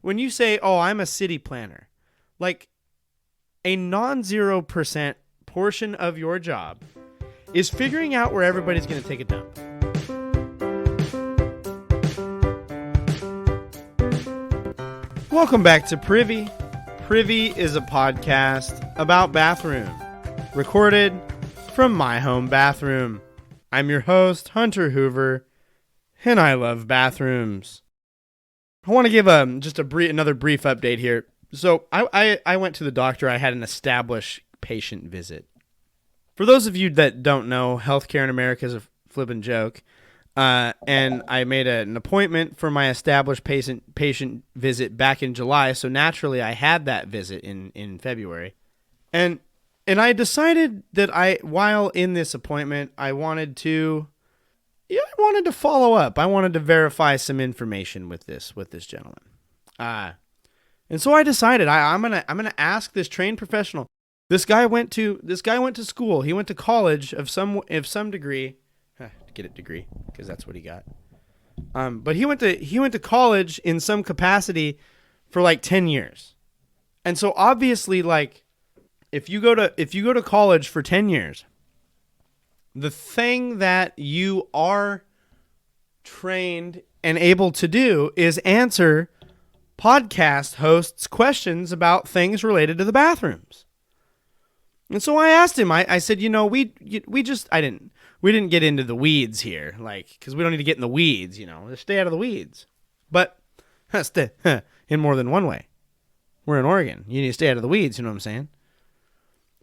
when you say, "Oh, I'm a city planner," like a non-0% portion of your job is figuring out where everybody's going to take a dump. Welcome back to Privy. Privy is a podcast about bathroom, recorded from my home bathroom. I'm your host, Hunter Hoover, and I love bathrooms. I want to give another brief update here. So I went to the doctor. I had an established patient visit. For those of you that don't know, healthcare in America is a flippin' joke. And I made an appointment for my established patient visit back in July. So naturally, I had that visit in February. And I decided that while in this appointment, I wanted to follow up. I wanted to verify some information with this gentleman. And so I decided I'm gonna ask this trained professional. This guy went to school. He went to college of some degree. Get it degree because that's what he got. But he went to college in some capacity for like 10 years. And so obviously, like, if you go to college for 10 years, the thing that you are trained and able to do is answer podcast hosts' questions about things related to the bathrooms. And so I asked him, I said, we didn't get into the weeds here, like, because we don't need to get in the weeds, just stay out of the weeds. But in more than one way. We're in Oregon. You need to stay out of the weeds, you know what I'm saying?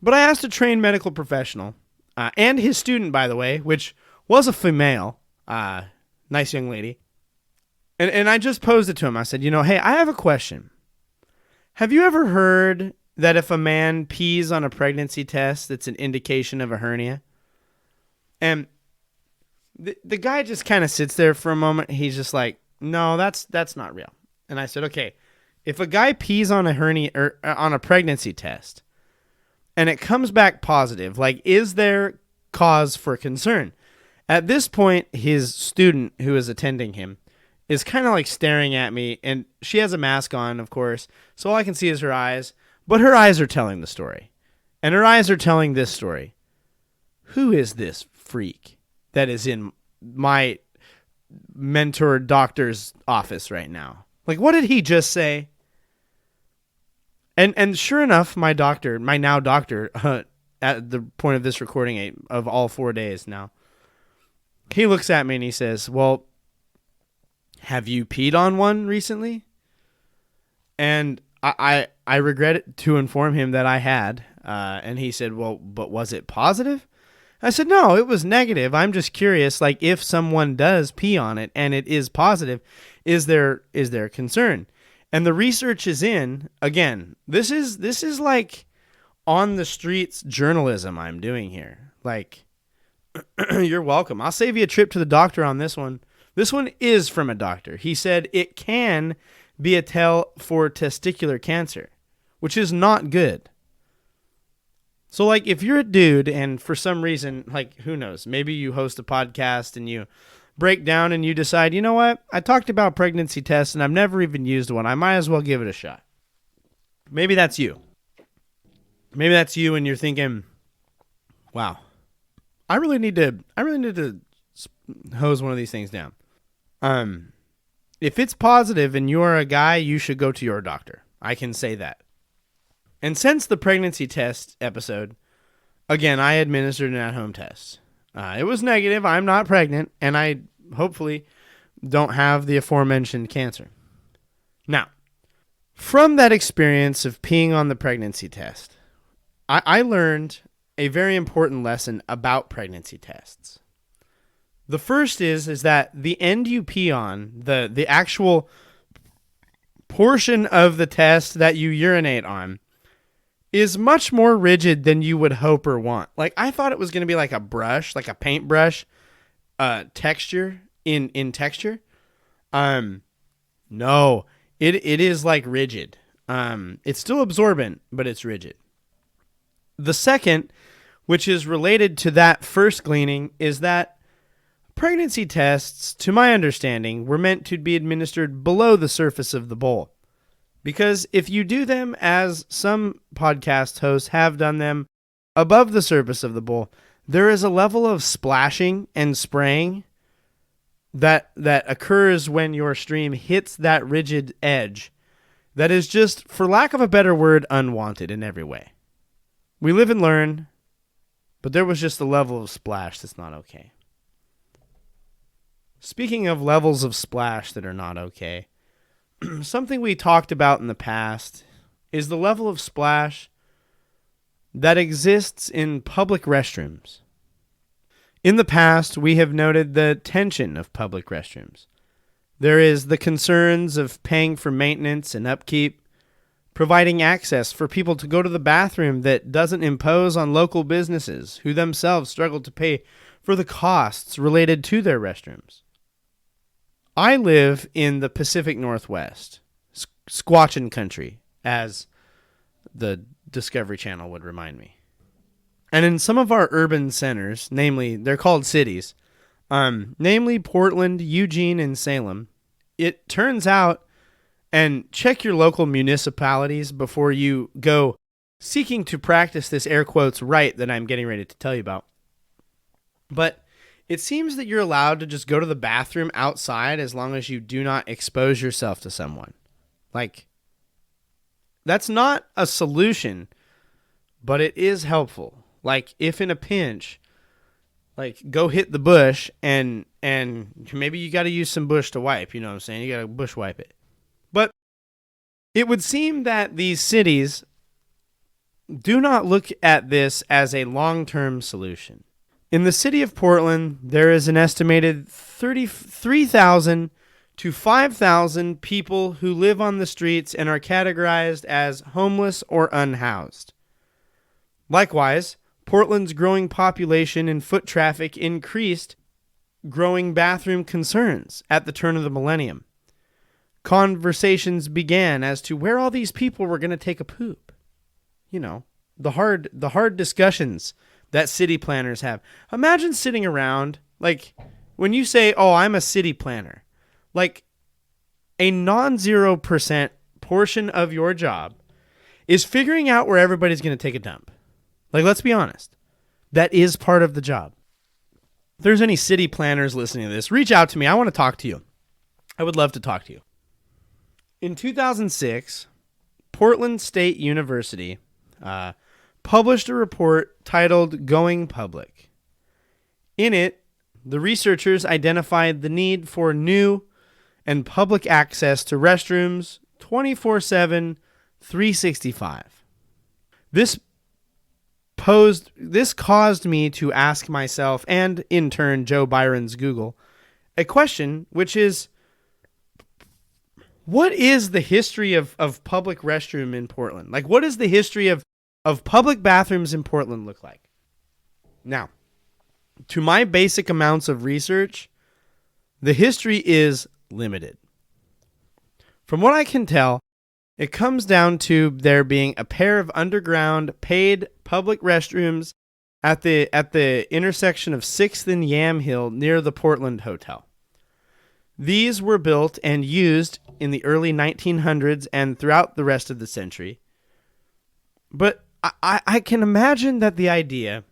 But I asked a trained medical professional, and his student, by the way, which was a female, nice young lady. And I just posed it to him. I said, hey, I have a question. Have you ever heard that if a man pees on a pregnancy test, it's an indication of a hernia? And the guy just kind of sits there for a moment. He's just like, no, that's not real. And I said, okay, if a guy pees on a hernia or on a pregnancy test and it comes back positive, like, is there cause for concern? At this point, his student who is attending him is kind of like staring at me, and she has a mask on, of course, so all I can see is her eyes, but her eyes are telling the story, and her eyes are telling this story. Who is this freak that is in my mentor doctor's office right now? Like, what did he just say? And sure enough, my now doctor, at the point of this recording of all 4 days now, he looks at me and he says, well, have you peed on one recently? And I regret to inform him that I had. And he said, well, but was it positive? I said, no, it was negative. I'm just curious, like, if someone does pee on it and it is positive, is there concern? And the research is in. Again, this is like on the streets journalism I'm doing here. Like, you're welcome. I'll save you a trip to the doctor on this one. This one is from a doctor. He said it can be a tell for testicular cancer, which is not good. So, like, if you're a dude and for some reason, like, who knows, maybe you host a podcast and you break down and you decide, you know what, I talked about pregnancy tests and I've never even used one. I might as well give it a shot. Maybe that's you. Maybe that's you and you're thinking, wow, I really need to hose one of these things down. If it's positive and you're a guy, you should go to your doctor. I can say that. And since the pregnancy test episode, again, I administered an at-home test. It was negative. I'm not pregnant, and I hopefully don't have the aforementioned cancer. Now, from that experience of peeing on the pregnancy test, I learned a very important lesson about pregnancy tests. The first is that the end you pee on, the actual portion of the test that you urinate on, is much more rigid than you would hope or want. Like, I thought it was going to be like a brush, like a paintbrush texture in texture. No, it is like rigid. It's still absorbent, but it's rigid. The second, which is related to that first gleaning, is that pregnancy tests, to my understanding, were meant to be administered below the surface of the bowl. Because if you do them as some podcast hosts have done them above the surface of the bowl, there is a level of splashing and spraying that occurs when your stream hits that rigid edge that is just, for lack of a better word, unwanted in every way. We live and learn, but there was just a level of splash that's not okay. Speaking of levels of splash that are not okay, something we talked about in the past is the level of splash that exists in public restrooms. In the past, we have noted the tension of public restrooms. There is the concerns of paying for maintenance and upkeep, providing access for people to go to the bathroom that doesn't impose on local businesses who themselves struggle to pay for the costs related to their restrooms. I live in the Pacific Northwest, Squatchin' country, as the Discovery Channel would remind me. And in some of our urban centers, namely, they're called cities, namely Portland, Eugene, and Salem, it turns out, and check your local municipalities before you go seeking to practice this air quotes right that I'm getting ready to tell you about. But it seems that you're allowed to just go to the bathroom outside as long as you do not expose yourself to someone. Like, that's not a solution, but it is helpful. Like, if in a pinch, like, go hit the bush and maybe you got to use some bush to wipe, you know what I'm saying? You got to bush wipe it. But it would seem that these cities do not look at this as a long-term solution. In the city of Portland, there is an estimated 33,000 to 5,000 people who live on the streets and are categorized as homeless or unhoused. Likewise, Portland's growing population and foot traffic increased growing bathroom concerns at the turn of the millennium. Conversations began as to where all these people were going to take a poop. You know, the hard discussions that city planners have. Imagine sitting around, like, when you say, oh, I'm a city planner, like, a non-0% portion of your job is figuring out where everybody's going to take a dump. Like, let's be honest. That is part of the job. If there's any city planners listening to this, reach out to me. I want to talk to you. I would love to talk to you. In 2006, Portland State University published a report titled Going Public. In it, the researchers identified the need for new and public access to restrooms 24/7, 365. This caused me to ask myself, and in turn Joe Byron's Google, a question, which is, what is the history of public restroom in Portland? Like, what is the history of public bathrooms in Portland look like? Now, to my basic amounts of research, the history is limited. From what I can tell, it comes down to there being a pair of underground paid public restrooms at the intersection of 6th and Yamhill near the Portland Hotel. These were built and used in the early 1900s and throughout the rest of the century. But I can imagine that the idea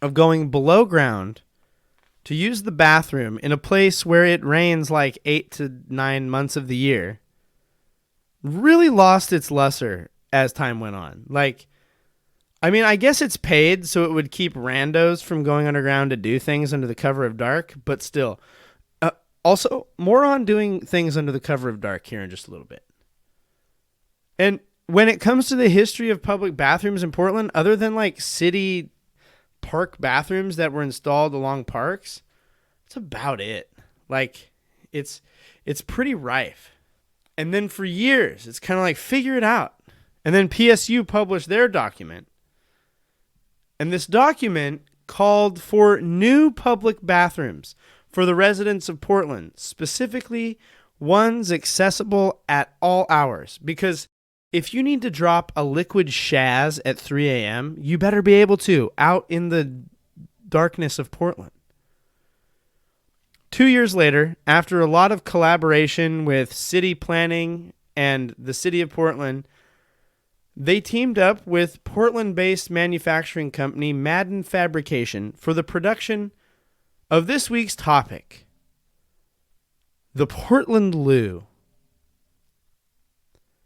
of going below ground to use the bathroom in a place where it rains like 8 to 9 months of the year really lost its luster as time went on. Like, I mean, I guess it's paid so it would keep randos from going underground to do things under the cover of dark, but still. Also, more on doing things under the cover of dark here in just a little bit. And when it comes to the history of public bathrooms in Portland, other than like city park bathrooms that were installed along parks, that's about it. Like, it's pretty rife. And then for years, it's kind of like, figure it out. And then PSU published their document. And this document called for new public bathrooms for the residents of Portland, specifically ones accessible at all hours. Because if you need to drop a liquid shaz at 3 a.m., you better be able to, out in the darkness of Portland. 2 years later, after a lot of collaboration with city planning and the city of Portland, they teamed up with Portland-based manufacturing company Madden Fabrication for the production of this week's topic, the Portland Loo.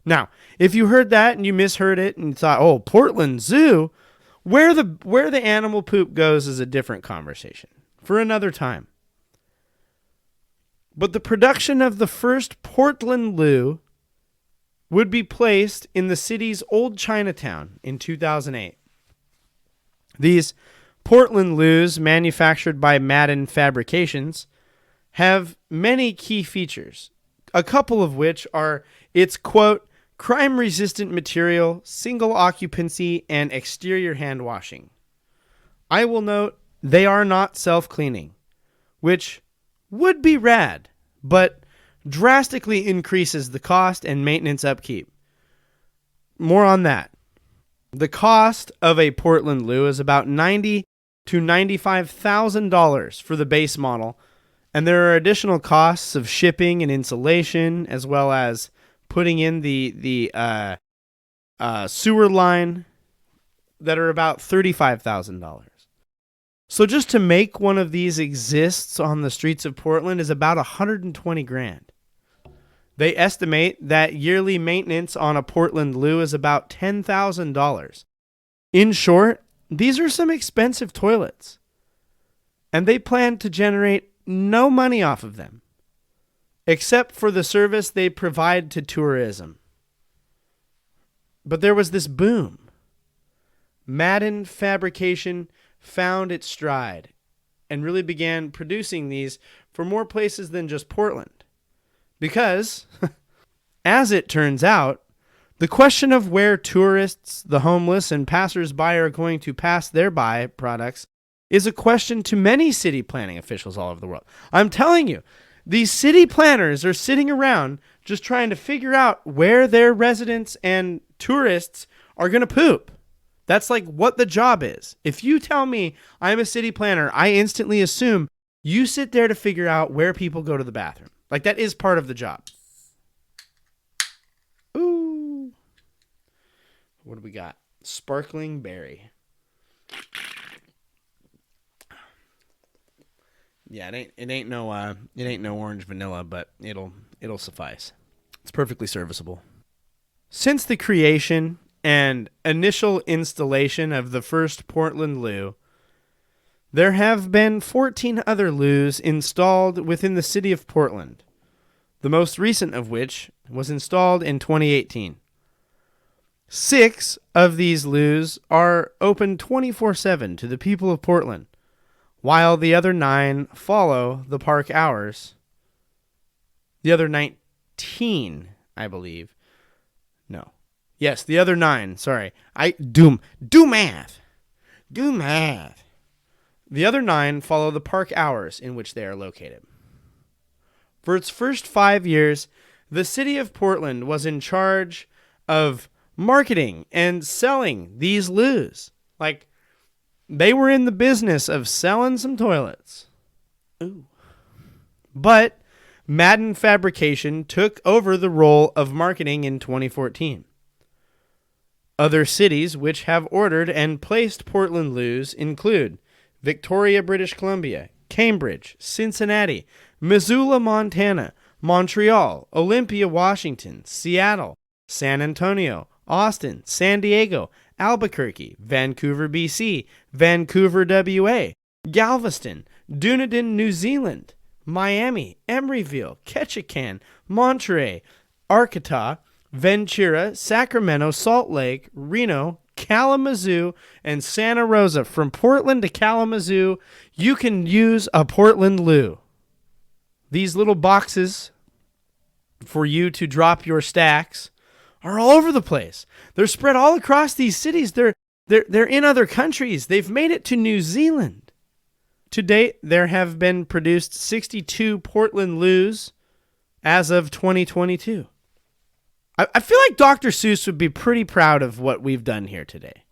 Now, if you heard that and you misheard it and thought, oh, Portland Zoo, where the animal poop goes is a different conversation for another time. But the production of the first Portland Loo would be placed in the city's old Chinatown in 2008. These Portland Loos, manufactured by Madden Fabrications, have many key features, a couple of which are its, quote, crime-resistant material, single occupancy, and exterior hand washing. I will note they are not self-cleaning, which would be rad, but drastically increases the cost and maintenance upkeep. More on that. The cost of a Portland Loo is about $90,000 to $95,000 for the base model, and there are additional costs of shipping and insulation, as well as putting in the sewer line that are about $35,000. So just to make one of these exists on the streets of Portland is about $120,000. They estimate that yearly maintenance on a Portland Loo is about $10,000. In short, these are some expensive toilets, and they plan to generate no money off of them, except for the service they provide to tourism. But there was this boom. Madden Fabrication found its stride and really began producing these for more places than just Portland. Because, as it turns out, the question of where tourists, the homeless, and passersby are going to pass their byproducts is a question to many city planning officials all over the world. I'm telling you, these city planners are sitting around just trying to figure out where their residents and tourists are going to poop. That's like what the job is. If you tell me I'm a city planner, I instantly assume you sit there to figure out where people go to the bathroom. Like, that is part of the job. Ooh. What do we got? Sparkling berry. Yeah, it ain't no orange vanilla, but it'll suffice. It's perfectly serviceable. Since the creation and initial installation of the first Portland Loo, there have been 14 other loos installed within the city of Portland, the most recent of which was installed in 2018. 6 of these loos are open 24/7 to the people of Portland, while the other 9 follow the park hours. The other 19, I believe. No. Yes, the other 9. Sorry. Do math. Do math. The other 9 follow the park hours in which they are located. For its first 5 years, the city of Portland was in charge of marketing and selling these loos. Like, they were in the business of selling some toilets. Ooh. But Madden Fabrication took over the role of marketing in 2014. Other cities which have ordered and placed Portland Loos include Victoria, British Columbia, Cambridge, Cincinnati, Missoula, Montana, Montreal, Olympia, Washington, Seattle, San Antonio, Austin, San Diego, Albuquerque, Vancouver, BC, Vancouver, WA, Galveston, Dunedin, New Zealand, Miami, Emeryville, Ketchikan, Monterey, Arcata, Ventura, Sacramento, Salt Lake, Reno, Kalamazoo, and Santa Rosa. From Portland to Kalamazoo, you can use a Portland Loo. These little boxes for you to drop your stacks are all over the place. They're spread all across these cities. They're in other countries. They've made it to New Zealand. To date, there have been produced 62 Portland Loos as of 2022. I feel like Dr. Seuss would be pretty proud of what we've done here today.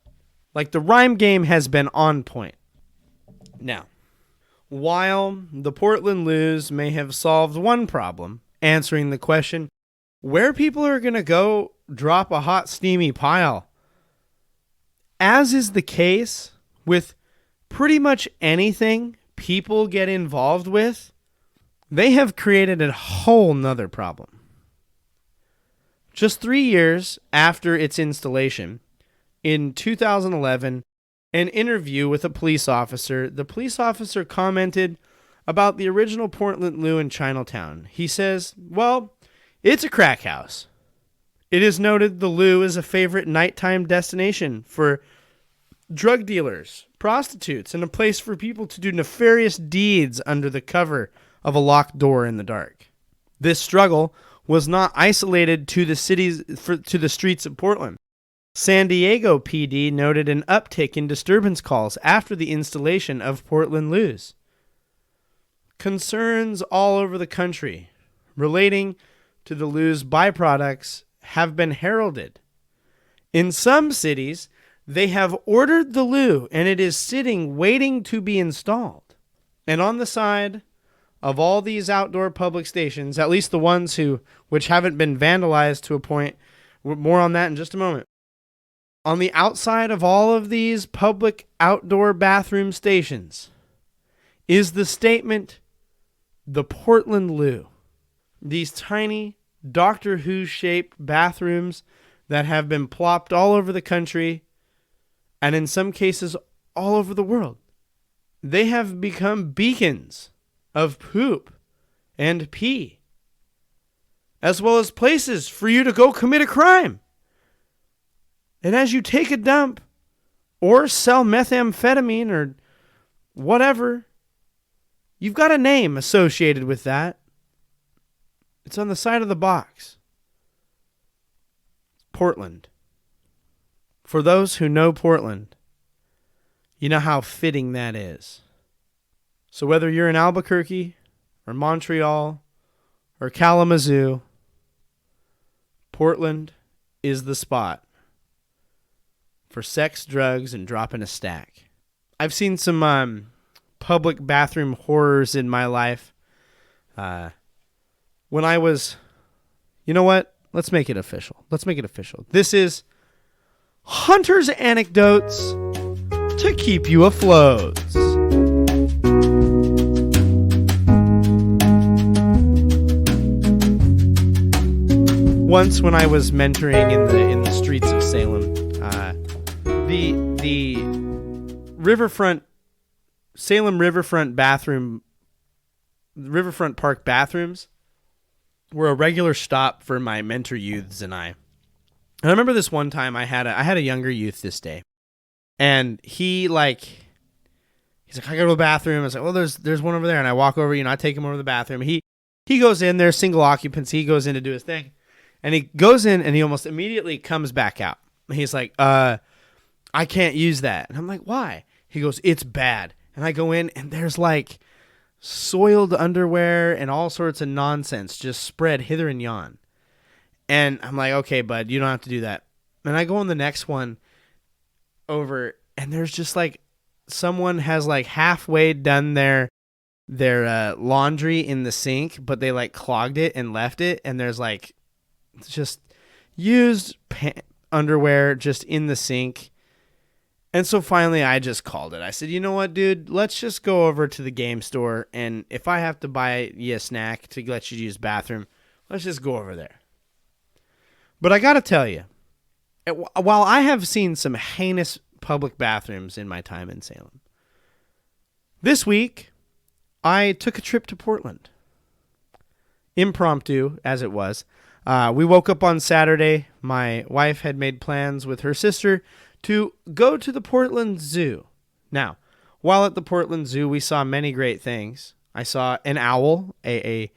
Like, the rhyme game has been on point. Now, while the Portland Loos may have solved one problem, answering the question, where people are going to go drop a hot, steamy pile. As is the case with pretty much anything people get involved with, they have created a whole nother problem. Just 3 years after its installation, in 2011, an interview with a police officer, the police officer commented about the original Portland Loo in Chinatown. He says, well, it's a crack house. It is noted the Loo is a favorite nighttime destination for drug dealers, prostitutes, and a place for people to do nefarious deeds under the cover of a locked door in the dark. This struggle was not isolated to the streets of Portland. San Diego PD noted an uptick in disturbance calls after the installation of Portland Loos. Concerns all over the country relating to the Loos byproducts have been heralded. In some cities, they have ordered the Loo and it is sitting waiting to be installed. And on the side of all these outdoor public stations, at least the ones which haven't been vandalized to a point, more on that in just a moment. On the outside of all of these public outdoor bathroom stations is the statement, the Portland Loo. These tiny Doctor Who-shaped bathrooms that have been plopped all over the country and in some cases all over the world. They have become beacons of poop and pee, as well as places for you to go commit a crime. And as you take a dump or sell methamphetamine or whatever, you've got a name associated with that. It's on the side of the box. Portland. For those who know Portland, you know how fitting that is. So whether you're in Albuquerque or Montreal or Kalamazoo, Portland is the spot for sex, drugs, and dropping a stack. I've seen some public bathroom horrors in my life. When I was, you know what? Let's make it official. This is Hunter's Anecdotes to keep you afloat. Once, when I was mentoring in the streets of Salem, the Salem Riverfront Park bathrooms were a regular stop for my mentor youths and I. And I remember this one time I had a younger youth this day, and he's like, I gotta go to the bathroom. I was like, well, there's one over there, and I walk over, I take him over to the bathroom. He goes in there, single occupancy. He goes in to do his thing, and he goes in, and he almost immediately comes back out. He's like, I can't use that, and I'm like, why? He goes, it's bad. And I go in, and there's like soiled underwear and all sorts of nonsense just spread hither and yon. And I'm like, okay, bud, you don't have to do that. And I go on the next one over, and there's just like someone has like halfway done their laundry in the sink, but they like clogged it and left it, and there's like just used underwear just in the sink. And so finally I just called it. I said, you know what, dude, let's just go over to the game store, and if I have to buy you a snack to let you use the bathroom, let's just go over there. But I got to tell you, while I have seen some heinous public bathrooms in my time in Salem, this week I took a trip to Portland. Impromptu, as it was. We woke up on Saturday. My wife had made plans with her sister to go to the Portland Zoo. Now, while at the Portland Zoo, we saw many great things. I saw an owl, a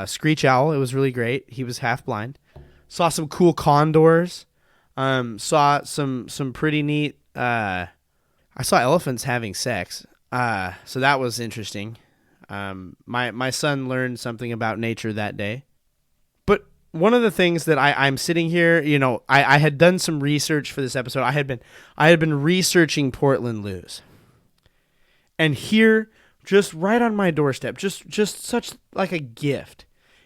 screech owl. It was really great. He was half blind. Saw some cool condors. Saw some pretty neat. I saw elephants having sex. So that was interesting. My son learned something about nature that day. But one of the things that I'm sitting here, I had done some research for this episode. I had been researching Portland Loos. And here, just right on my doorstep, just such like a gift,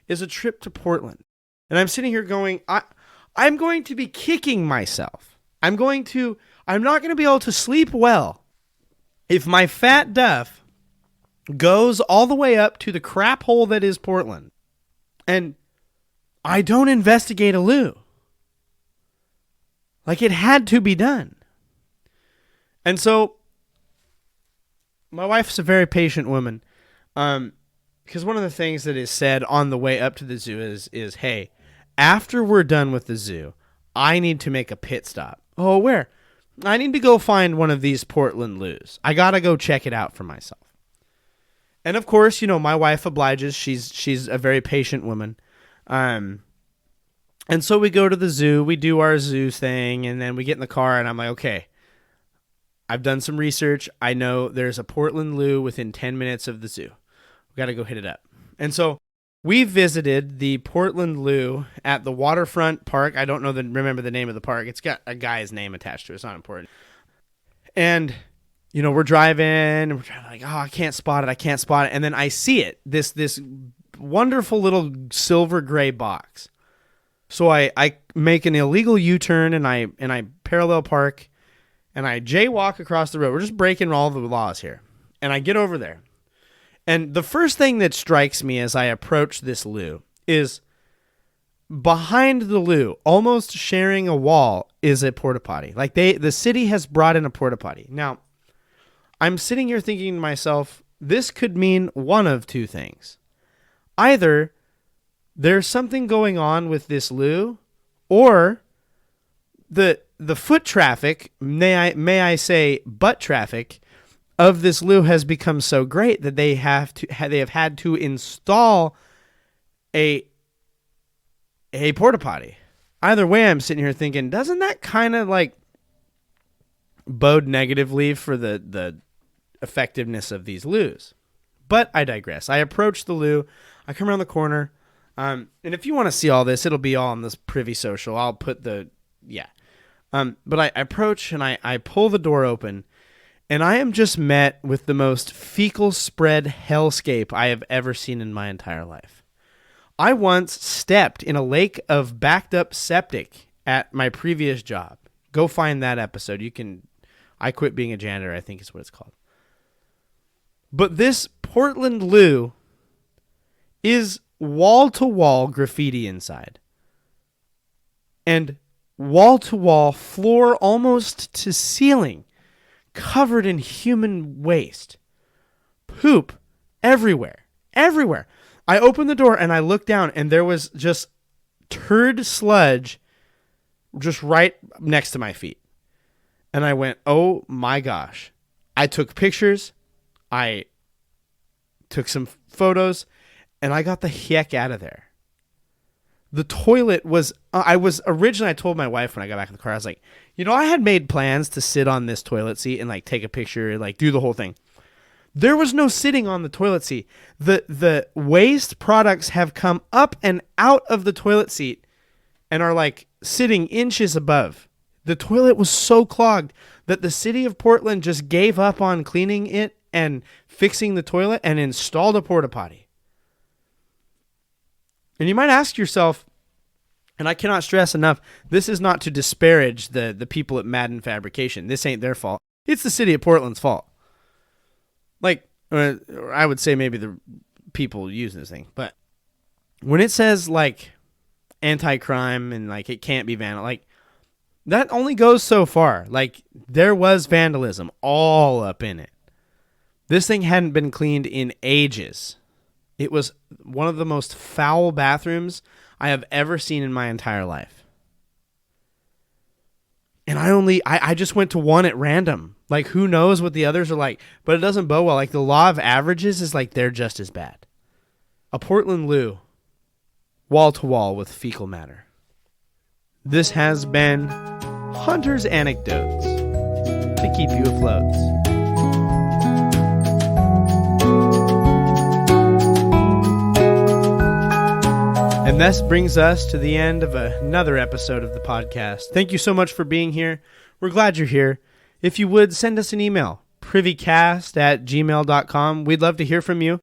is a trip to Portland. And I'm sitting here going, I'm going to be kicking myself. I'm not going to be able to sleep well if my fat duff goes all the way up to the crap hole that is Portland and I don't investigate a loo. Like, it had to be done. And so my wife's a very patient woman. Because one of the things that is said on the way up to the zoo is, hey, after we're done with the zoo, I need to make a pit stop. Oh, where? I need to go find one of these Portland Loos. I got to go check it out for myself. And of course, my wife obliges. She's a very patient woman. And so we go to the zoo, we do our zoo thing, and then we get in the car, and I'm like, okay, I've done some research. I know there's a Portland Loo within 10 minutes of the zoo. We got to go hit it up. And so we visited the Portland Loo at the waterfront park. I don't remember the name of the park. It's got a guy's name attached to it. It's not important. And, we're driving, and we're like, oh, I can't spot it. And then I see it, this wonderful little silver gray box. So I make an illegal U-turn, and I parallel park, and I jaywalk across the road. We're just breaking all the laws here. And I get over there. And the first thing that strikes me as I approach this loo is behind the loo, almost sharing a wall, is a porta potty. Like, the city has brought in a porta potty. Now, I'm sitting here thinking to myself, this could mean one of two things. Either there's something going on with this loo, or the foot traffic, may I say butt traffic, of this loo has become so great that they have had to install a porta potty. Either way, I'm sitting here thinking, doesn't that kind of like bode negatively for the effectiveness of these loos? But I digress. I approach the loo. I come around the corner. And if you want to see all this, it'll be all on this Privy social. I'll put but I approach and I pull the door open, and I am just met with the most fecal spread hellscape I have ever seen in my entire life. I once stepped in a lake of backed up septic at my previous job. Go find that episode. I Quit Being a Janitor, I think is what it's called. But this Portland Loo is wall-to-wall graffiti inside. And wall-to-wall, floor almost to ceiling, covered in human waste. Poop everywhere. Everywhere. I opened the door and I looked down, and there was just turd sludge just right next to my feet. And I went, oh my gosh. I took pictures. I took some photos, and I got the heck out of there. The toilet was, I told my wife when I got back in the car, I was like, I had made plans to sit on this toilet seat and like take a picture, like do the whole thing. There was no sitting on the toilet seat. The waste products have come up and out of the toilet seat and are like sitting inches above. The toilet was so clogged that the city of Portland just gave up on cleaning it and fixing the toilet and installed a porta potty. And you might ask yourself, and I cannot stress enough, this is not to disparage the people at Madden Fabrication. This ain't their fault. It's the city of Portland's fault. Like, I would say maybe the people using this thing. But when it says, like, anti-crime and, like, it can't be vandal, like, that only goes so far. Like, there was vandalism all up in it. This thing hadn't been cleaned in ages. It was one of the most foul bathrooms I have ever seen in my entire life. And I just went to one at random. Like, who knows what the others are like, but it doesn't bode well. Like, the law of averages is like they're just as bad. A Portland Loo, wall to wall with fecal matter. This has been Hunter's Anecdotes to keep you afloat. And this brings us to the end of another episode of the podcast. Thank you so much for being here. We're glad you're here. If you would, send us an email, privycast@gmail.com. We'd love to hear from you.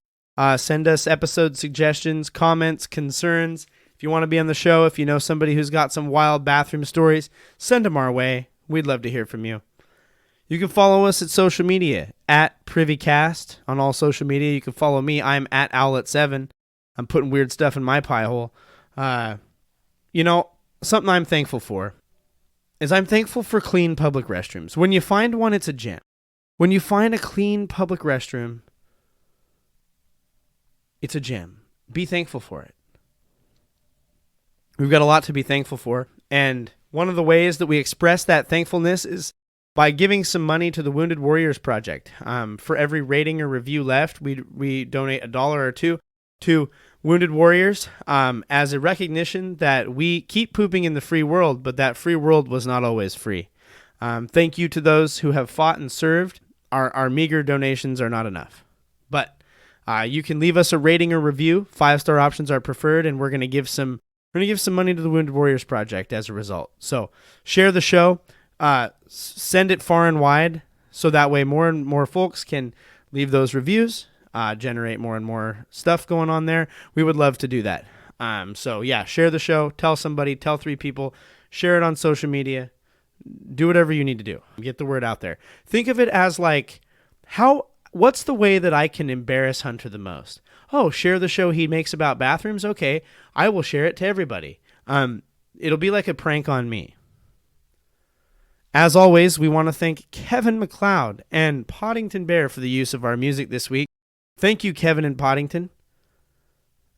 Send us episode suggestions, comments, concerns, If you want to be on the show, if you know somebody who's got some wild bathroom stories, send them our way. We'd love to hear from you. You can follow us at social media, at Privycast on all social media. You can follow me. I'm at Owlet7. I'm putting weird stuff in my pie hole. Something I'm thankful for is I'm thankful for clean public restrooms. When you find one, it's a gem. When you find a clean public restroom, it's a gem. Be thankful for it. We've got a lot to be thankful for, and one of the ways that we express that thankfulness is by giving some money to the Wounded Warriors Project. For every rating or review left, we donate $1 or $2 to Wounded Warriors as a recognition that we keep pooping in the free world, but that free world was not always free. Thank you to those who have fought and served. Our meager donations are not enough. But you can leave us a rating or review. 5-star options are preferred, and we're going to give some money to the Wounded Warriors Project as a result. So share the show. Send it far and wide so that way more and more folks can leave those reviews, generate more and more stuff going on there. We would love to do that. Share the show, tell somebody, tell 3 people, share it on social media, do whatever you need to do. Get the word out there. Think of it as like, what's the way that I can embarrass Hunter the most? Oh, share the show he makes about bathrooms? Okay, I will share it to everybody. It'll be like a prank on me. As always, we want to thank Kevin MacLeod and Poddington Bear for the use of our music this week. Thank you, Kevin and Poddington.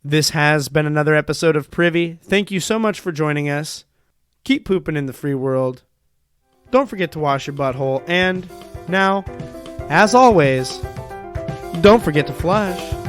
This has been another episode of Privy. Thank you so much for joining us. Keep pooping in the free world. Don't forget to wash your butthole. And now, as always, don't forget to flush.